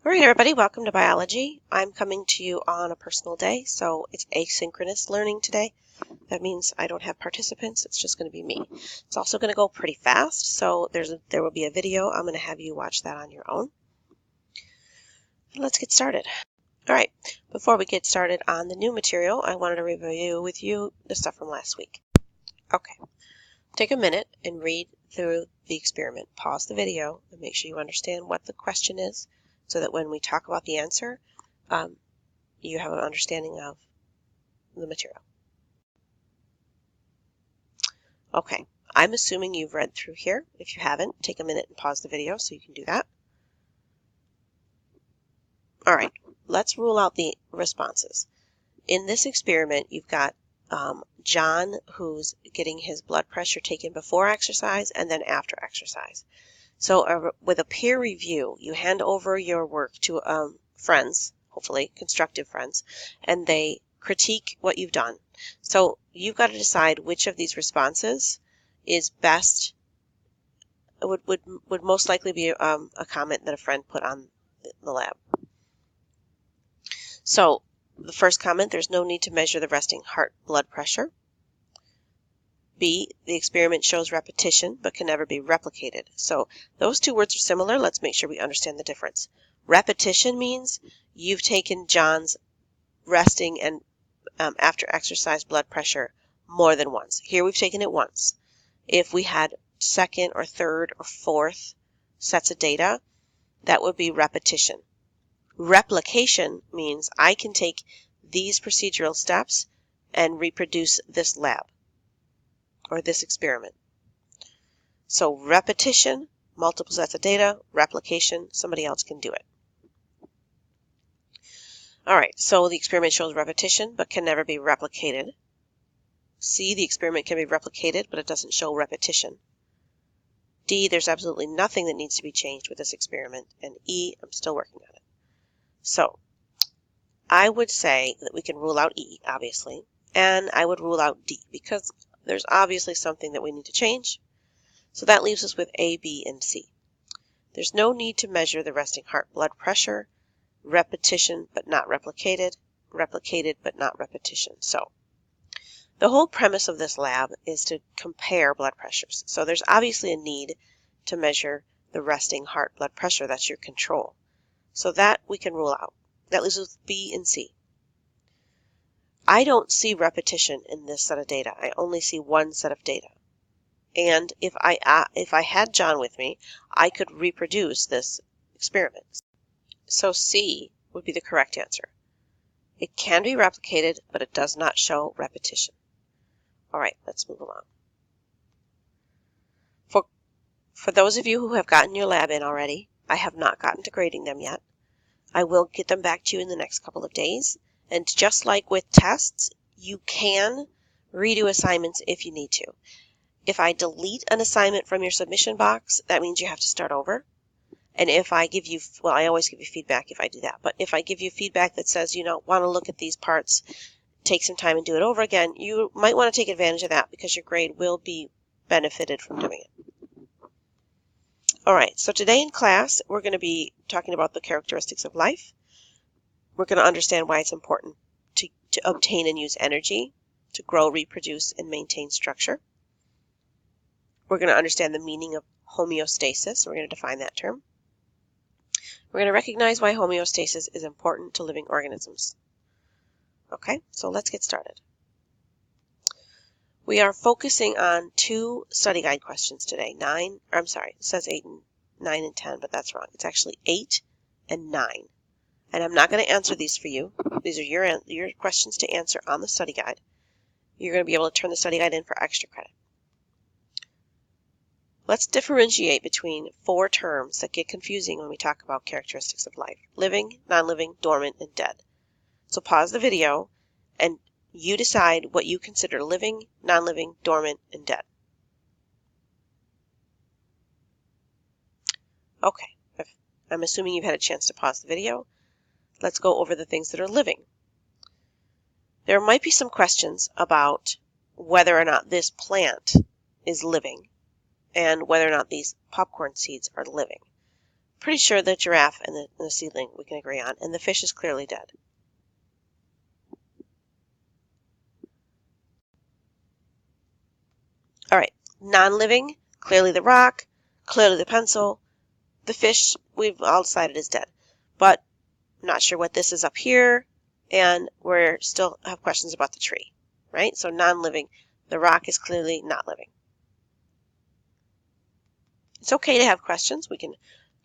All right, everybody, welcome to biology. I'm coming to you on a personal day, so it's asynchronous learning today. That means I don't have participants. It's just going to be me. It's also going to go pretty fast, so there will be a video. I'm going to have you watch that on your own. And let's get started. All right, before we get started on the new material, I wanted to review with you the stuff from last week. Okay, take a minute and read through the experiment. Pause the video and make sure you understand what the question is, so that when we talk about the answer, you have an understanding of the material. Okay, I'm assuming you've read through here. If you haven't, take a minute and pause the video so you can do that. All right, let's rule out the responses. In this experiment, you've got John, who's getting his blood pressure taken before exercise and then after exercise. So with a peer review, you hand over your work to friends, hopefully constructive friends, and they critique what you've done. So you've got to decide which of these responses is best, would most likely be a comment that a friend put on the lab. So the first comment, there's no need to measure the resting heart blood pressure. B, the experiment shows repetition but can never be replicated. So those two words are similar. Let's make sure we understand the difference. Repetition means you've taken John's resting and after exercise blood pressure more than once. Here we've taken it once. If we had second or third or fourth sets of data, that would be repetition. Replication means I can take these procedural steps and reproduce this lab or this experiment. So repetition, multiple sets of data. Replication, somebody else can do it. All right, so the experiment shows repetition but can never be replicated. C, the experiment can be replicated but it doesn't show repetition. D, there's absolutely nothing that needs to be changed with this experiment. And E, I'm still working on it. So I would say that we can rule out E, obviously, and I would rule out D because there's obviously something that we need to change. So that leaves us with A, B, and C. There's no need to measure the resting heart blood pressure, repetition but not replicated, replicated but not repetition. So the whole premise of this lab is to compare blood pressures. So there's obviously a need to measure the resting heart blood pressure. That's your control. So that we can rule out. That leaves us with B and C. I don't see repetition in this set of data. I only see one set of data. And if I had John with me, I could reproduce this experiment. So C would be the correct answer. It can be replicated, but it does not show repetition. All right, let's move along. For those of you who have gotten your lab in already, I have not gotten to grading them yet. I will get them back to you in the next couple of days. And just like with tests, you can redo assignments if you need to. If I delete an assignment from your submission box, that means you have to start over. And if I give you, well, I always give you feedback if I do that, but if I give you feedback that says, want to look at these parts, take some time and do it over again, you might want to take advantage of that because your grade will be benefited from doing it. All right, so today in class, we're going to be talking about the characteristics of life. We're going to understand why it's important to obtain and use energy, to grow, reproduce, and maintain structure. We're going to understand the meaning of homeostasis. We're going to define that term. We're going to recognize why homeostasis is important to living organisms. Okay, so let's get started. We are focusing on two study guide questions today. It says 8 and 9 and 10, but that's wrong. It's actually 8 and 9. And I'm not going to answer these for you. These are your questions to answer on the study guide. You're going to be able to turn the study guide in for extra credit. Let's differentiate between 4 terms that get confusing when we talk about characteristics of life: living, non-living, dormant, and dead. So pause the video and you decide what you consider living, non-living, dormant, and dead. Okay, I'm assuming you've had a chance to pause the video. Let's go over the things that are living. There might be some questions about whether or not this plant is living and whether or not these popcorn seeds are living. Pretty sure the giraffe and the seedling we can agree on, and the fish is clearly dead. All right, non-living, clearly the rock, clearly the pencil. The fish, we've all decided is dead, but I'm not sure what this is up here, and we're still have questions about the tree, right? So non-living, the rock is clearly not living. It's okay to have questions. We can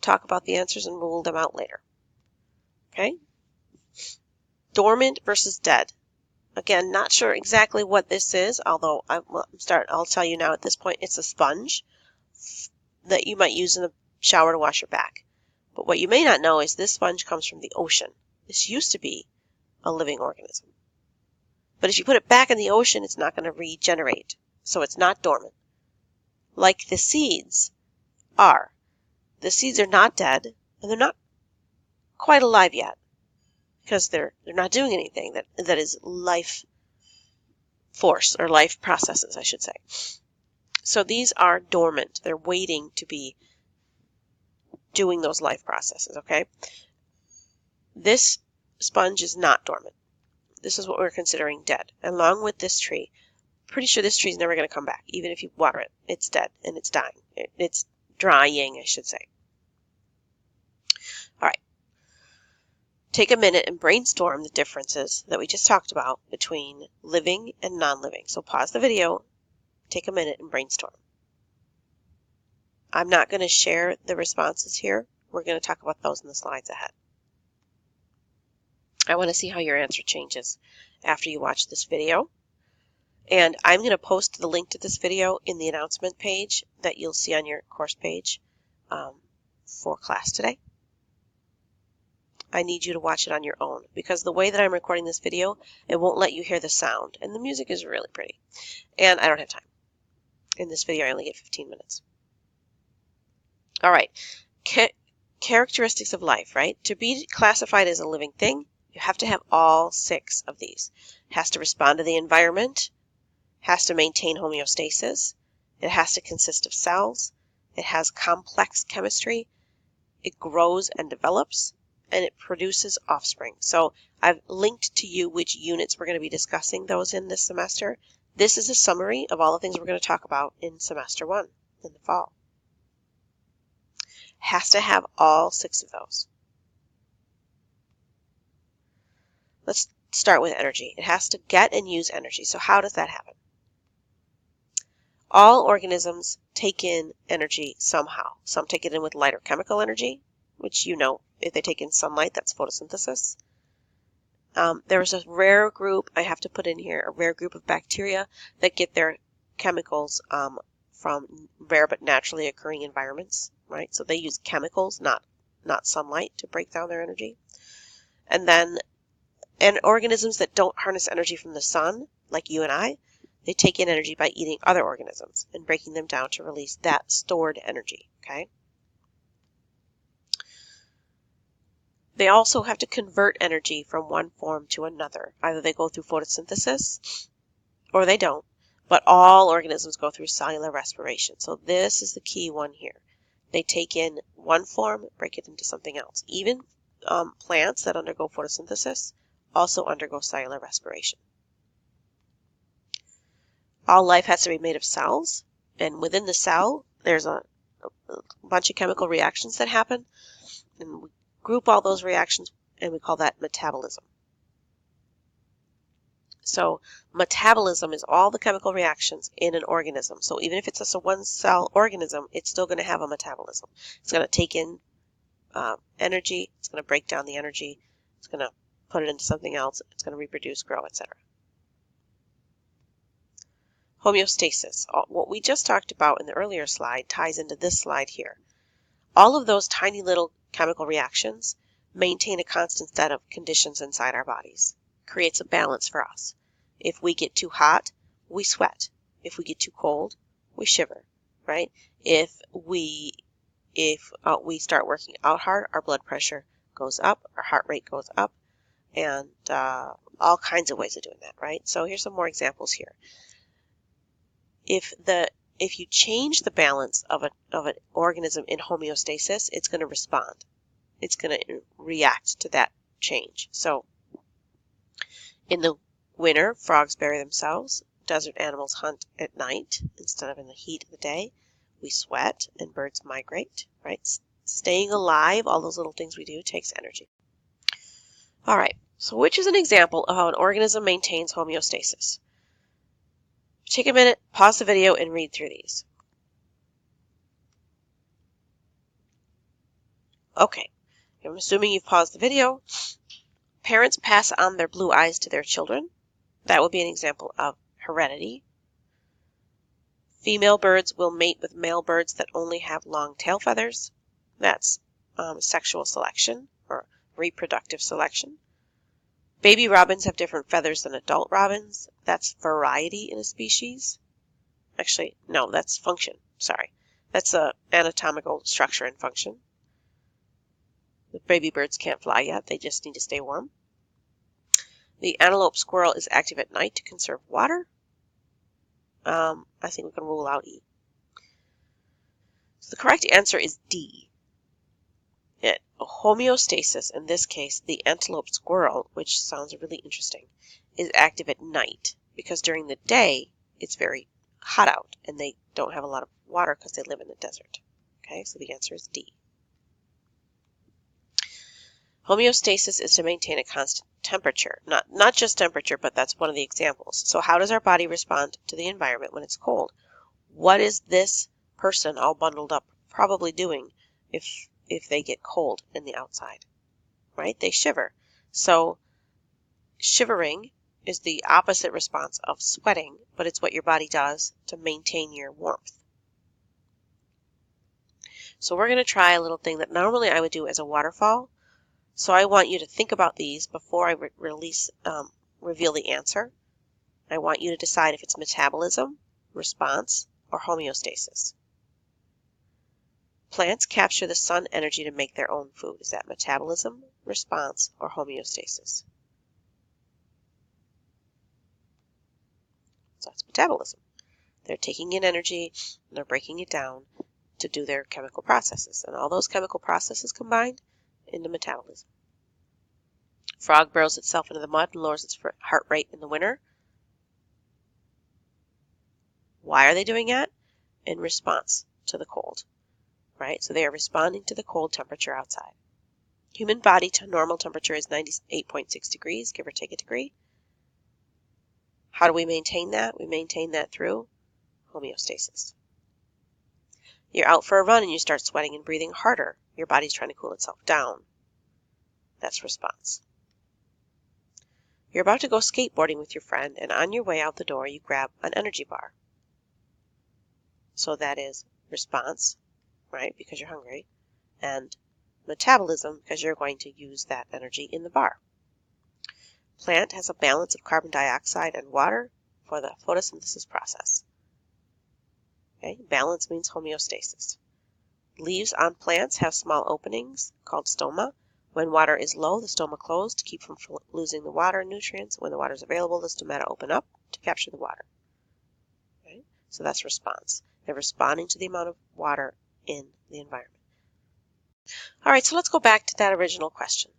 talk about the answers and rule them out later. Okay? Dormant versus dead. Again, not sure exactly what this is, although I'll tell you now at this point, it's a sponge that you might use in the shower to wash your back. But what you may not know is this sponge comes from the ocean. This used to be a living organism. But if you put it back in the ocean, it's not going to regenerate. So it's not dormant. Like the seeds are. The seeds are not dead, and they're not quite alive yet, because they're not doing anything that is life force, or life processes, I should say. So these are dormant. They're waiting to be doing those life processes, okay? This sponge is not dormant. This is what we're considering dead, along with this tree. Pretty sure this tree is never going to come back, even if you water it. It's dead, and it's dying. It's drying, I should say. All right. Take a minute and brainstorm the differences that we just talked about between living and non-living. So pause the video, take a minute and brainstorm. I'm not going to share the responses here. We're going to talk about those in the slides ahead. I want to see how your answer changes after you watch this video. And I'm going to post the link to this video in the announcement page that you'll see on your course page for class today. I need you to watch it on your own, because the way that I'm recording this video, it won't let you hear the sound, and the music is really pretty. And I don't have time. In this video, I only get 15 minutes. All right. Characteristics of life, right? To be classified as a living thing, you have to have all 6 of these. It has to respond to the environment, has to maintain homeostasis, it has to consist of cells, it has complex chemistry, it grows and develops, and it produces offspring. So I've linked to you which units we're going to be discussing those in this semester. This is a summary of all the things we're going to talk about in semester 1 in the fall. Has to have all 6 of those. Let's start with energy. It has to get and use energy. So how does that happen? All organisms take in energy somehow. Some take it in with light or chemical energy, which you know, if they take in sunlight, that's photosynthesis. There's a rare group, I have to put in here, a rare group of bacteria that get their chemicals from rare but naturally occurring environments, right? So they use chemicals, not sunlight, to break down their energy. And then organisms that don't harness energy from the sun, like you and I, they take in energy by eating other organisms and breaking them down to release that stored energy, okay? They also have to convert energy from one form to another. Either they go through photosynthesis or they don't, but all organisms go through cellular respiration. So this is the key one here. They take in one form, break it into something else. Even plants that undergo photosynthesis also undergo cellular respiration. All life has to be made of cells, and within the cell, there's a bunch of chemical reactions that happen, and we group all those reactions, and we call that metabolism. So metabolism is all the chemical reactions in an organism. So even if it's just a one-cell organism, it's still going to have a metabolism. It's going to take in energy, it's going to break down the energy, it's going to put it into something else, it's going to reproduce, grow, etc. Homeostasis. What we just talked about in the earlier slide ties into this slide here. All of those tiny little chemical reactions maintain a constant set of conditions inside our bodies. Creates a balance for us. If we get too hot, we sweat. If we get too cold, we shiver, right? If we start working out hard, our blood pressure goes up, our heart rate goes up, and all kinds of ways of doing that, right? So here's some more examples here. If if you change the balance of an organism in homeostasis, it's going to respond. It's going to react to that change. So in the winter, frogs bury themselves. Desert animals hunt at night instead of in the heat of the day. We sweat and birds migrate, right? Staying alive, all those little things we do takes energy. All right, so which is an example of how an organism maintains homeostasis? Take a minute, pause the video, and read through these. Okay, I'm assuming you've paused the video. Parents pass on their blue eyes to their children. That would be an example of heredity. Female birds will mate with male birds that only have long tail feathers. That's sexual selection or reproductive selection. Baby robins have different feathers than adult robins. That's variety in a species. Actually, no, that's function. Sorry. That's an anatomical structure and function. The baby birds can't fly yet. They just need to stay warm. The antelope squirrel is active at night to conserve water. I think we can rule out E. So the correct answer is D. Homeostasis, in this case, the antelope squirrel, which sounds really interesting, is active at night because during the day it's very hot out and they don't have a lot of water because they live in the desert. Okay, so the answer is D. Homeostasis is to maintain a constant temperature. Not just temperature, but that's one of the examples. So how does our body respond to the environment when it's cold? What is this person all bundled up probably doing if they get cold in the outside? Right? They shiver. So shivering is the opposite response of sweating, but it's what your body does to maintain your warmth. So we're going to try a little thing that normally I would do as a waterfall. So I want you to think about these before I reveal the answer. I want you to decide if it's metabolism, response, or homeostasis. Plants capture the sun energy to make their own food. Is that metabolism, response, or homeostasis? So that's metabolism. They're taking in energy and they're breaking it down to do their chemical processes. And all those chemical processes combined into metabolism. Frog burrows itself into the mud and lowers its heart rate in the winter. Why are they doing that? In response to the cold, right? So they are responding to the cold temperature outside. Human body normal temperature is 98.6 degrees, give or take a degree. How do we maintain that? We maintain that through homeostasis. You're out for a run and you start sweating and breathing harder. Your body's trying to cool itself down. That's response. You're about to go skateboarding with your friend, and on your way out the door, you grab an energy bar. So that is response, right, because you're hungry, and metabolism, because you're going to use that energy in the bar. Plant has a balance of carbon dioxide and water for the photosynthesis process. Okay, balance means homeostasis. Leaves on plants have small openings called stoma. When water is low, the stoma closed to keep from losing the water and nutrients. When the water is available, the stomata open up to capture the water. Okay? So that's response. They're responding to the amount of water in the environment. All right, so let's go back to that original question.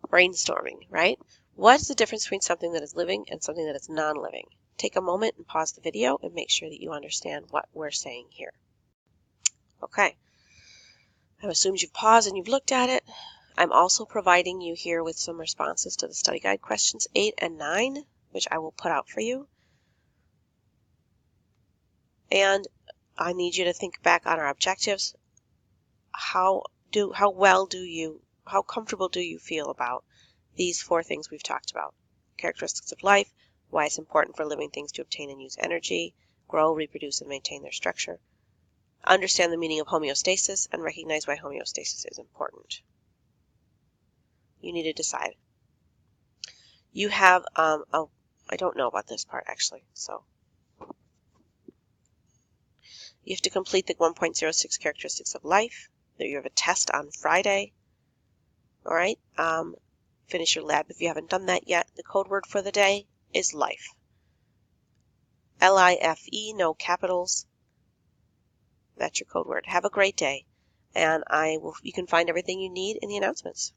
Brainstorming, right? What is the difference between something that is living and something that is non-living? Take a moment and pause the video and make sure that you understand what we're saying here. Okay. I've assumed you've paused and you've looked at it. I'm also providing you here with some responses to the study guide questions 8 and 9, which I will put out for you. And I need you to think back on our objectives. How comfortable do you feel about these 4 things we've talked about? Characteristics of life, why it's important for living things to obtain and use energy, grow, reproduce, and maintain their structure. Understand the meaning of homeostasis and recognize why homeostasis is important. You need to decide. You have, I don't know about this part actually, so. You have to complete the 1.06 characteristics of life. You have a test on Friday. All right. Finish your lab if you haven't done that yet. The code word for the day is life. L-I-F-E, no capitals. That's your code word. Have a great day. And you can find everything you need in the announcements.